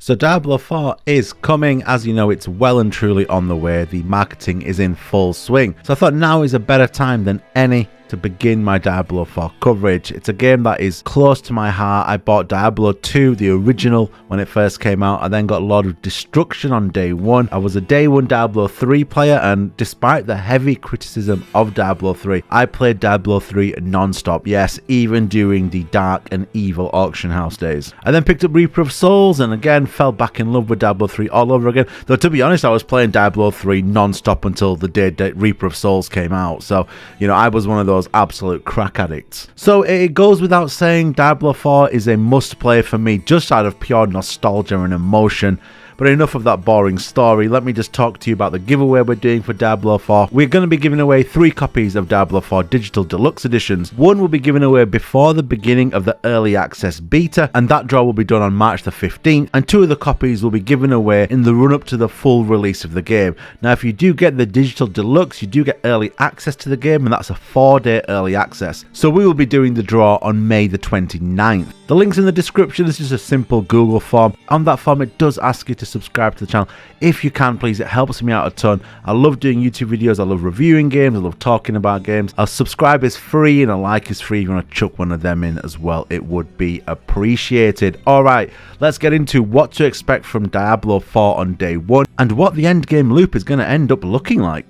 So Diablo 4 is coming. As you know, it's well and truly on the way. The marketing is in full swing. So I thought now is a better time than any to begin my Diablo 4 coverage. It's a game that is close to my heart. I bought Diablo 2, the original, when it first came out. I then got Lord of Destruction on day one. I was a day one Diablo 3 player, and despite the heavy criticism of Diablo 3, I played Diablo 3 non-stop. Yes, even during the dark and evil auction house days. I then picked up Reaper of Souls and again fell back in love with Diablo 3 all over again. Though to be honest, I was playing Diablo 3 non-stop until the day that Reaper of Souls came out. So, you know, I was one of those absolute crack addicts. So it goes without saying, Diablo 4 is a must play for me, just out of pure nostalgia and emotion. But enough of that boring story. Let me just talk to you about the giveaway we're doing for Diablo 4. We're going to be giving away 3 copies of Diablo 4 Digital Deluxe Editions. One will be given away before the beginning of the Early Access Beta, and that draw will be done on March the 15th, and 2 of the copies will be given away in the run-up to the full release of the game. Now, if you do get the Digital Deluxe, you do get early access to the game, and that's a 4-day early access. So we will be doing the draw on May the 29th. The link's in the description. This is a simple Google form. On that form, it does ask you to subscribe to the channel if you can, please. It helps me out a ton. I love doing YouTube videos. I love reviewing games. I love talking about games. A subscribe is free and a like is free. If you want to chuck one of them in as well, it would be appreciated. All right, let's get into what to expect from Diablo 4 on day one and what the endgame loop is going to end up looking like.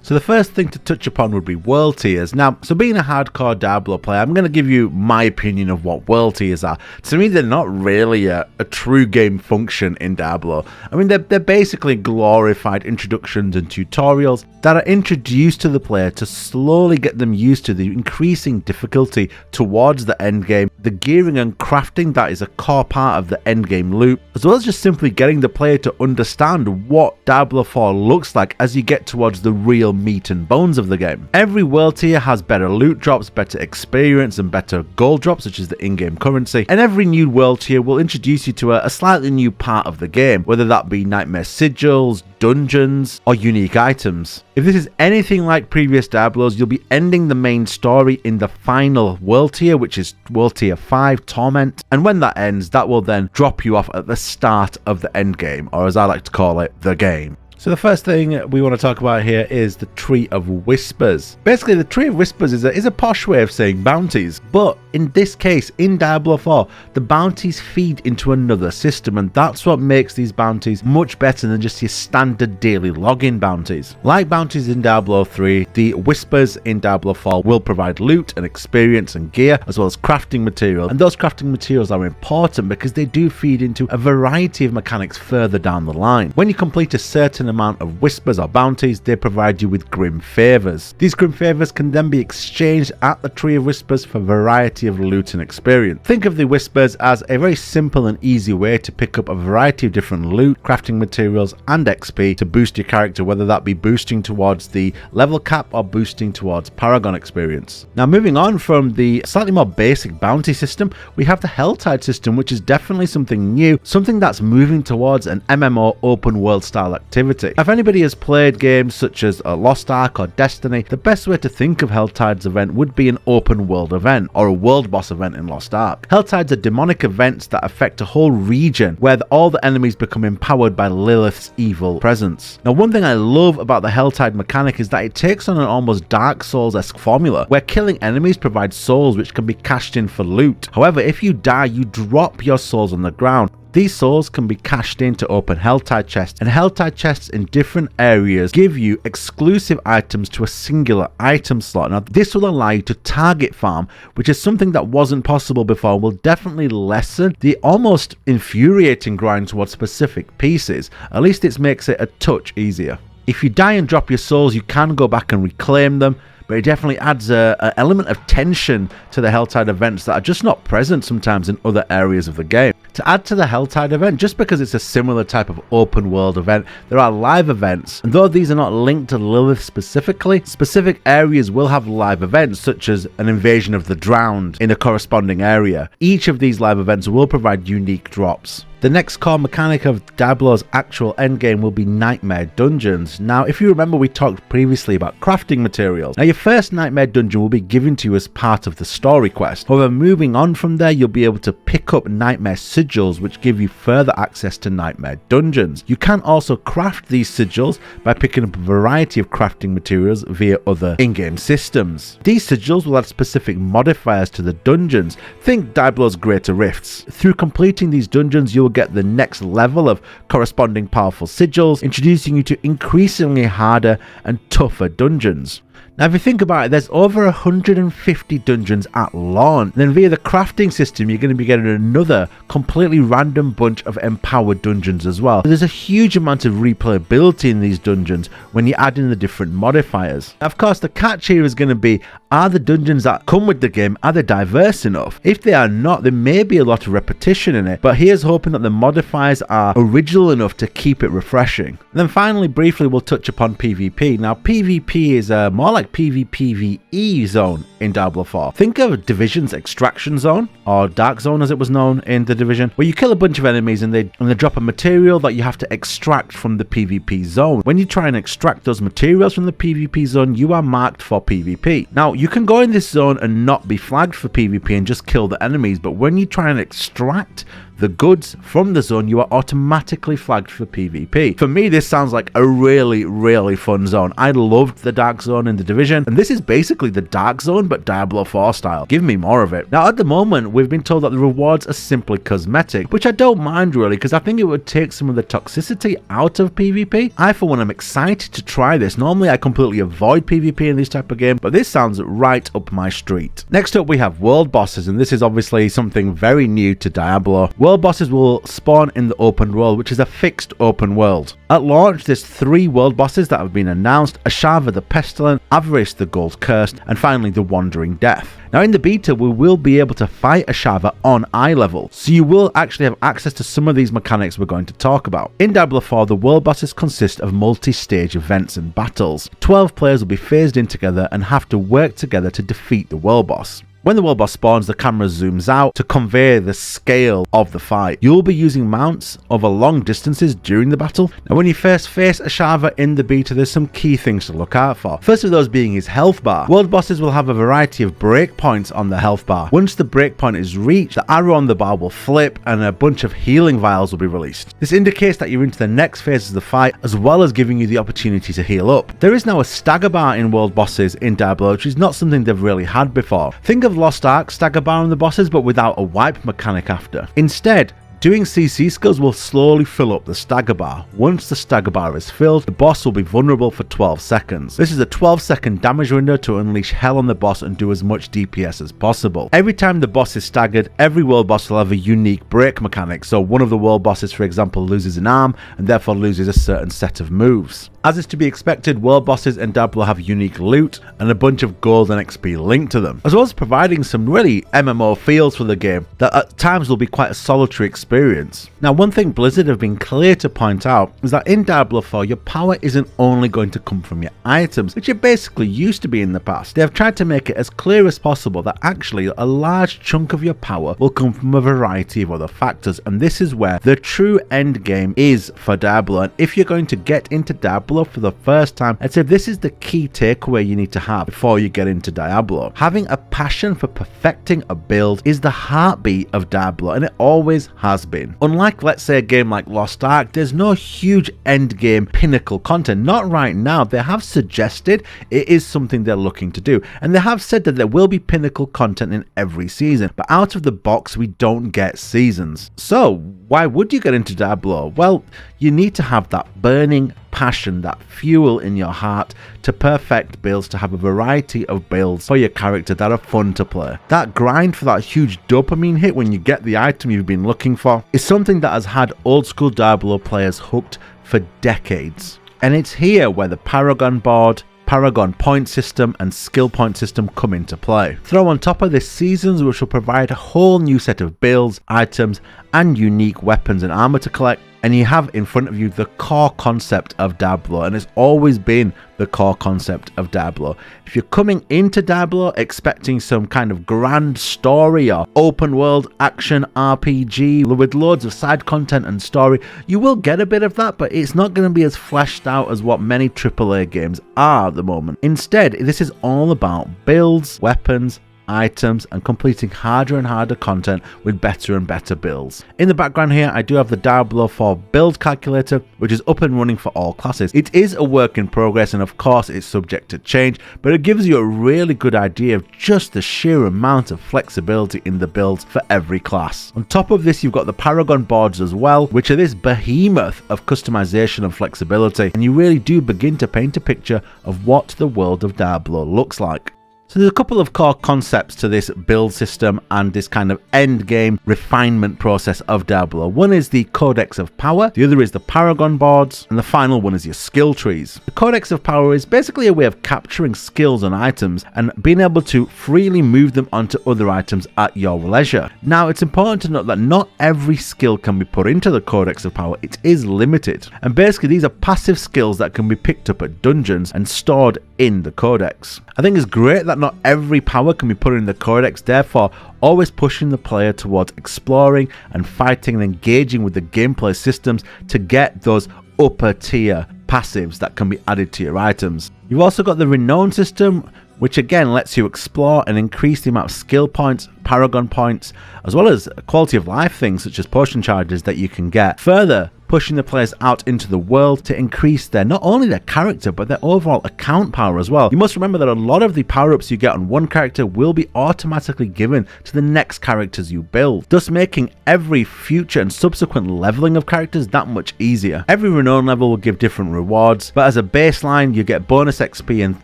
So the first thing to touch upon would be world tiers. Now, so being a hardcore Diablo player, I'm going to give you my opinion of what world tiers are. To me, they're not really a true game function in Diablo. I mean, they're basically glorified introductions and tutorials that are introduced to the player to slowly get them used to the increasing difficulty towards the end game, the gearing and crafting that is a core part of the end game loop, as well as just simply getting the player to understand what Diablo 4 looks like as you get towards the real meat and bones of the game. Every world tier has better loot drops, better experience, and better gold drops, which is the in-game currency, and every new world tier will introduce you to a slightly new part of the game, whether that be nightmare sigils, dungeons, or unique items. If this is anything like previous Diablos, you'll be ending the main story in the final world tier, which is world tier 5, Torment, and when that ends, that will then drop you off at the start of the end game, or as I like to call it, the game. So the first thing we want to talk about here is the Tree of Whispers. Basically, the Tree of Whispers is a posh way of saying bounties, but in this case, in Diablo 4, the bounties feed into another system, and that's what makes these bounties much better than just your standard daily login bounties. Like bounties in Diablo 3, the Whispers in Diablo 4 will provide loot and experience and gear, as well as crafting materials, and those crafting materials are important because they do feed into a variety of mechanics further down the line. When you complete a certain amount of whispers or bounties, they provide you with grim favors. These grim favors can then be exchanged at the Tree of Whispers for a variety of loot and experience. Think of the whispers as a very simple and easy way to pick up a variety of different loot, crafting materials, and XP to boost your character, whether that be boosting towards the level cap or boosting towards Paragon experience. Now, moving on from the slightly more basic bounty system, we have the Helltide system, which is definitely something new, something that's moving towards an MMO open world style activity. If anybody has played games such as Lost Ark or Destiny, the best way to think of Helltide's event would be an open world event, or a world boss event in Lost Ark. Helltides are demonic events that affect a whole region where all the enemies become empowered by Lilith's evil presence. Now, one thing I love about the Helltide mechanic is that it takes on an almost Dark Souls-esque formula, where killing enemies provides souls which can be cashed in for loot. However, if you die, you drop your souls on the ground. These souls can be cashed in to open Helltide chests, and Helltide chests in different areas give you exclusive items to a singular item slot. Now, this will allow you to target farm, which is something that wasn't possible before, will definitely lessen the almost infuriating grind towards specific pieces. At least it makes it a touch easier. If you die and drop your souls, you can go back and reclaim them, but it definitely adds an element of tension to the Helltide events that are just not present sometimes in other areas of the game. To add to the Helltide event, just because it's a similar type of open world event, there are live events, and though these are not linked to Lilith specifically, specific areas will have live events, such as an invasion of the drowned in a corresponding area. Each of these live events will provide unique drops. The next core mechanic of Diablo's actual endgame will be nightmare dungeons. Now, if you remember, we talked previously about crafting materials. Now, your first nightmare dungeon will be given to you as part of the story quest. However, moving on from there, you'll be able to pick up nightmare sigils, which give you further access to nightmare dungeons. You can also craft these sigils by picking up a variety of crafting materials via other in-game systems. These sigils will add specific modifiers to the dungeons. Think Diablo's Greater Rifts. Through completing these dungeons, you will get the next level of corresponding powerful sigils, introducing you to increasingly harder and tougher dungeons. Now, if you think about it, there's over 150 dungeons at launch. Then via the crafting system, you're going to be getting another completely random bunch of empowered dungeons as well. There's a huge amount of replayability in these dungeons when you add in the different modifiers. Of course, the catch here is going to be, are the dungeons that come with the game, are they diverse enough? If they are not, there may be a lot of repetition in it, but here's hoping that the modifiers are original enough to keep it refreshing. And then finally, briefly, we'll touch upon PvP. Now, PvP is more like PvPvE zone in Diablo 4. Think of Division's extraction zone, or Dark Zone as it was known in the Division, where you kill a bunch of enemies and they drop a material that you have to extract from the PvP zone. When you try and extract those materials from the PvP zone, you are marked for PvP. Now, you can go in this zone and not be flagged for PvP and just kill the enemies, but when you try and extract the goods from the zone, you are automatically flagged for PvP. For me, this sounds like a really, really fun zone. I loved the Dark Zone in the Division, and this is basically the Dark Zone, but Diablo 4 style. Give me more of it. Now, at the moment, we've been told that the rewards are simply cosmetic, which I don't mind really, because I think it would take some of the toxicity out of PvP. I, for one, am excited to try this. Normally, I completely avoid PvP in this type of game, but this sounds right up my street. Next up, we have world bosses, and this is obviously something very new to Diablo. World bosses will spawn in the open world, which is a fixed open world. At launch, there's 3 world bosses that have been announced: Ashava the Pestilent, Avarice the Gold Cursed, and finally the Wandering Death. Now, in the beta, we will be able to fight Ashava on eye level, so you will actually have access to some of these mechanics we're going to talk about. In Diablo 4, the world bosses consist of multi-stage events and battles. 12 players will be phased in together and have to work together to defeat the world boss. When the world boss spawns, the camera zooms out to convey the scale of the fight. You'll be using mounts over long distances during the battle. Now, when you first face Ashava in the beta, there's some key things to look out for. First of those being his health bar. World bosses will have a variety of breakpoints on the health bar. Once the breakpoint is reached, the arrow on the bar will flip and a bunch of healing vials will be released. This indicates that you're into the next phase of the fight, as well as giving you the opportunity to heal up. There is now a stagger bar in world bosses in Diablo, which is not something they've really had before. Think of Lost Ark stagger bar on the bosses, but without a wipe mechanic after. Instead, doing CC skills will slowly fill up the stagger bar. Once the stagger bar is filled, the boss will be vulnerable for 12 seconds. This is a 12-second damage window to unleash hell on the boss and do as much DPS as possible. Every time the boss is staggered, every world boss will have a unique break mechanic. So one of the world bosses, for example, loses an arm and therefore loses a certain set of moves. As is to be expected, world bosses in Diablo have unique loot and a bunch of gold and XP linked to them, as well as providing some really MMO feels for the game that at times will be quite a solitary experience. Now, one thing Blizzard have been clear to point out is that in Diablo 4, your power isn't only going to come from your items, which it basically used to be in the past. They have tried to make it as clear as possible that actually a large chunk of your power will come from a variety of other factors, and this is where the true end game is for Diablo. And if you're going to get into Diablo for the first time, I'd say this is the key takeaway you need to have before you get into Diablo. Having a passion for perfecting a build is the heartbeat of Diablo, and it always has been. Unlike, let's say, a game like Lost Ark, there's no huge endgame pinnacle content. Not right now. They have suggested it is something they're looking to do, and they have said that there will be pinnacle content in every season, but out of the box, we don't get seasons. So why would you get into Diablo? Well, you need to have that burning passion, that fuel in your heart to perfect builds, to have a variety of builds for your character that are fun to play. That grind for that huge dopamine hit when you get the item you've been looking for is something that has had old school Diablo players hooked for decades. And it's here where the Paragon board, Paragon Point system and skill point system come into play. Throw on top of this seasons, which will provide a whole new set of builds, items and unique weapons and armor to collect, and you have in front of you the core concept of Diablo, and it's always been the core concept of Diablo. If you're coming into Diablo expecting some kind of grand story or open world action RPG with loads of side content and story, you will get a bit of that, but it's not going to be as fleshed out as what many AAA games are at the moment. Instead, this is all about builds, weapons, items, and completing harder and harder content with better and better builds. In the background here, I do have the Diablo 4 build calculator, which is up and running for all classes. It is a work in progress, and of course it's subject to change, but it gives you a really good idea of just the sheer amount of flexibility in the builds for every class. On top of this, you've got the Paragon boards as well, which are this behemoth of customization and flexibility, and you really do begin to paint a picture of what the world of Diablo looks like. So there's a couple of core concepts to this build system and this kind of end game refinement process of Diablo. One is the Codex of Power, the other is the Paragon boards, and the final one is your skill trees. The Codex of Power is basically a way of capturing skills and items and being able to freely move them onto other items at your leisure. Now, it's important to note that not every skill can be put into the Codex of Power. It is limited, and basically these are passive skills that can be picked up at dungeons and stored in the Codex. I think it's great that not every power can be put in the Codex, therefore always pushing the player towards exploring and fighting and engaging with the gameplay systems to get those upper tier passives that can be added to your items. You've also got the Reknown system, which again lets you explore and increase the amount of skill points, Paragon points, as well as quality of life things such as potion charges that you can get. Further pushing the players out into the world to increase their, not only their character, but their overall account power as well. You must remember that a lot of the power-ups you get on one character will be automatically given to the next characters you build, thus making every future and subsequent leveling of characters that much easier. Every Reknown level will give different rewards, but as a baseline, you get bonus XP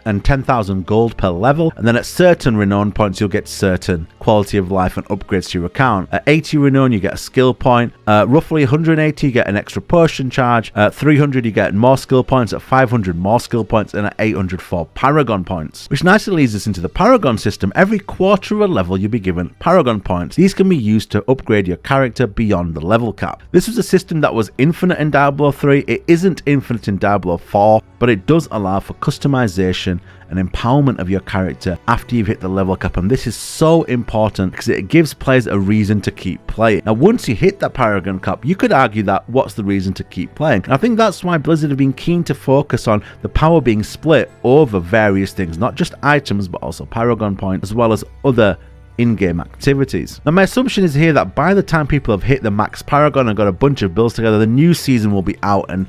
and 10,000 gold per level, and then at certain Reknown points, you'll get certain quality of life and upgrades to your account. At 80 Reknown, you get a skill point. Roughly 180, you get an extra potion charge. At 300, you get more skill points. At 500, more skill points, and at 800, 4 Paragon points. Which nicely leads us into the Paragon system. Every quarter of a level, you'll be given Paragon points. These can be used to upgrade your character beyond the level cap. This was a system that was infinite in Diablo 3. It isn't infinite in Diablo 4, but it does allow for customization and empowerment of your character after you've hit the level cap, and this is so important because it gives players a reason to keep playing. Now, once you hit that Paragon cap, you could argue that what's the reason to keep playing? And I think that's why Blizzard have been keen to focus on the power being split over various things, not just items, but also Paragon points, as well as other in-game activities. Now, my assumption is here that by the time people have hit the max Paragon and got a bunch of builds together, the new season will be out and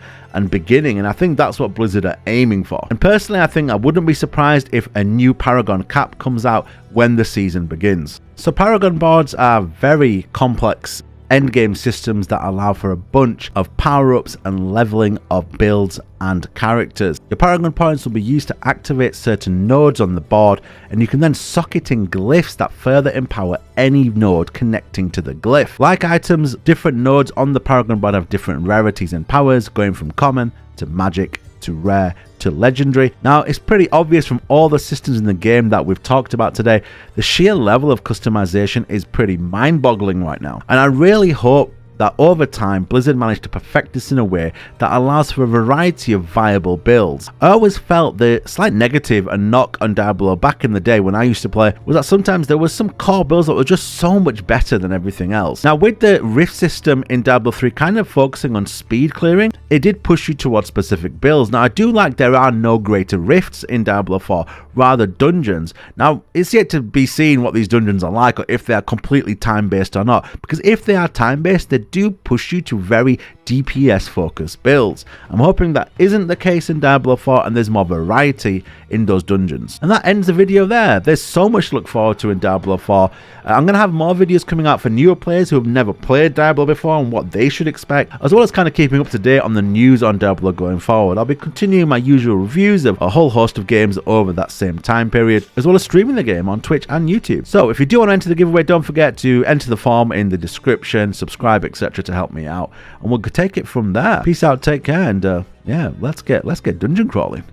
beginning, and I think that's what Blizzard are aiming for. And personally, I think I wouldn't be surprised if a new Paragon cap comes out when the season begins. So Paragon boards are very complex endgame systems that allow for a bunch of power-ups and leveling of builds and characters. Your Paragon points will be used to activate certain nodes on the board, and you can then socket in glyphs that further empower any node connecting to the glyph. Like items, different nodes on the Paragon board have different rarities and powers, going from common to magic to rare to legendary. Now, it's pretty obvious from all the systems in the game that we've talked about today, the sheer level of customization is pretty mind-boggling right now. And I really hope that over time, Blizzard managed to perfect this in a way that allows for a variety of viable builds. I always felt the slight negative and knock on Diablo back in the day when I used to play was that sometimes there was some core builds that were just so much better than everything else. Now, with the rift system in Diablo 3 kind of focusing on speed clearing, it did push you towards specific builds. Now, I do like there are no greater rifts in Diablo 4, rather dungeons. Now, it's yet to be seen what these dungeons are like, or if they are completely time-based or not, because if they are time-based, they do push you to very DPS focused builds. I'm hoping that isn't the case in Diablo 4 and there's more variety in those dungeons. And that ends the video there. There's so much to look forward to in Diablo 4. I'm going to have more videos coming out for newer players who have never played Diablo before and what they should expect, as well as kind of keeping up to date on the news on Diablo going forward. I'll be continuing my usual reviews of a whole host of games over that same time period, as well as streaming the game on Twitch and YouTube. So if you do want to enter the giveaway, don't forget to enter the form in the description, subscribe, etc. to help me out, and we'll take it from there. Peace out, take care, and yeah, let's get dungeon crawling.